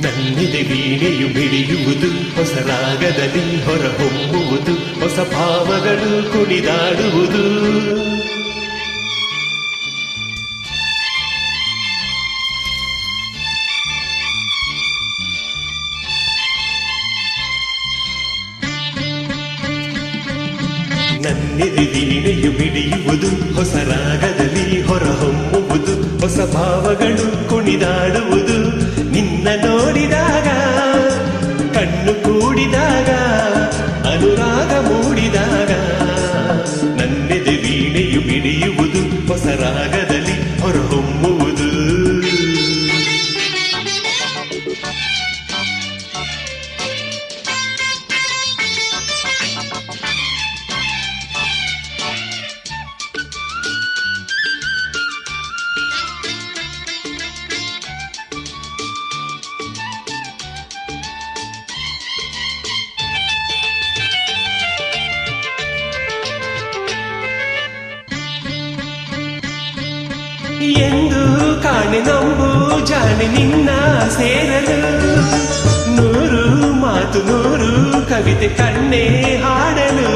ನನ್ನೆದೆ ವೀಣೆಯು ಮಿಡಿಯುವುದು, ಹೊಸ ರಾಗದಲ್ಲಿ ಹೊರಹೊಮ್ಮುವುದು, ಹೊಸ ಭಾವಗಳು ಕುಣಿದಾಡುವುದು. ನನ್ನೆದೆ ವೀಣೆಯು ಮಿಡಿಯುವುದು, ಹೊಸ ರಾಗದಲ್ಲಿ ಹೊರಹೊಮ್ಮುವುದು, ಹೊಸ ಭಾವಗಳು ಕುಣಿದಾಡುವುದು. ನಿನ್ನ ನೋಡಿದಾಗ, ಕಣ್ಣು ಕೂಡಿದಾಗ, ಅನುರಾಗ ಮೂಡಿದಾಗ, ನನ್ನೆದೆ ವೀಣೆಯು ಮಿಡಿಯುವುದು, ಹೊಸ ರಾಗದಲ್ಲಿ ಹೊರಹೊಮ್ಮುವುದು. ಎಂದು ಕಾಣೆ ನಂಬು ಜಾಣೆ ನಿನ್ನ ಸೇರಲು, ನೂರು ಮಾತು ನೂರು ಕವಿತೆ ಕಣ್ಣೆ ಹಾಡಲು.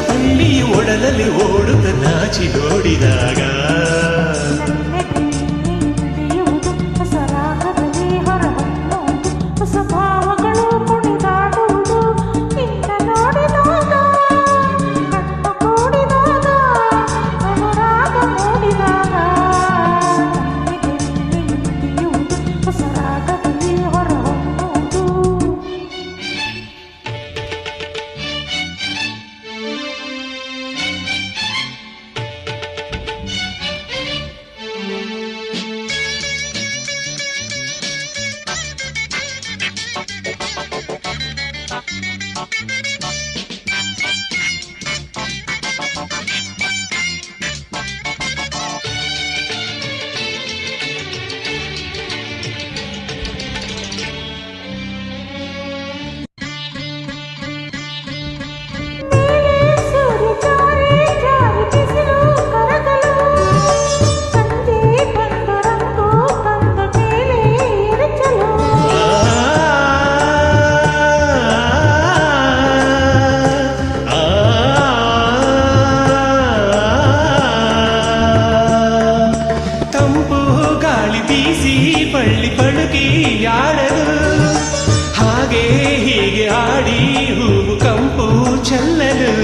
ಬಳ್ಳಿಯು ಒಡಲಲ್ಲಿ ಓಡುತ್ತ ನಾಚಿ ನೋಡಿದಾಗ, ಹೊಸ ರಾಗದಲ್ಲಿ ಹೊರಹೊಮ್ಮುವುದು, ಹೊಸ ಭಾವಗಳು ಕುಣಿದಾಡುವುದು. ನಿನ್ನ ನೋಡಿದಾಗ, ಕಣ್ಣು ಕೂಡಿದಾಗ, ಅನುರಾಗ ಮೂಡಿದಾಗ, ಹೊಸ ರಾಗದಲ್ಲಿ ಹೊರಹೊಮ್ಮುವುದು. ಬೀಸಿ ಬಳ್ಳಿ ಪಳುಕಿ ಆಡಲು, ಹಾಗೆ ಹೀಗೆ ಆಡಿ ಹೂವು ಕಂಪು ಚೆಲ್ಲಲು.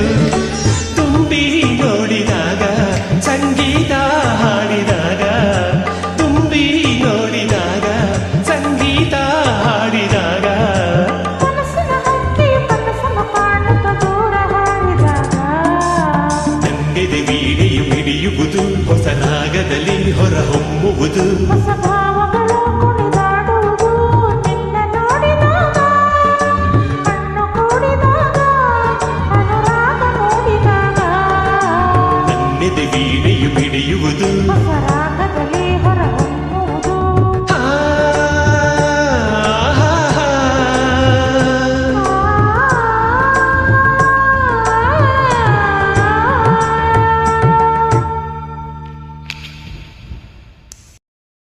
ತುಂಬಿ ನೋಡಿದಾಗ, ಸಂಗೀತ ಹಾಡಿದಾಗ, ತುಂಬಿ ನೋಡಿದಾಗ, ಸಂಗೀತ ಹಾಡಿದಾಗ, ಕನಸಿನ ಹಕ್ಕಿ ಕನಸನ್ನು ಕಾಣುತ್ತ ದೂರ ಹಾರಿದಾಗ, ನನ್ನೆದೆ ವೀಣೆಯು ಮಿಡಿಯುವುದು, ಹೊಸ ರಾಗದಲ್ಲಿ ಹೊರಹೊಮ್ಮುವುದು, ಹೊಸ ಭಾವಗಳು ಕುಣಿದಾಡುವುದು. ನಿನ್ನ ನೋಡಿದಾಗ, ಕಣ್ಣು ಕೂಡಿದಾಗ, ಅನುರಾಗ ಮೂಡಿದಾಗ, ನನ್ನೆದೆ ವೀಣೆಯು ಮಿಡಿಯುವುದು, ಹೊಸ ರಾಗ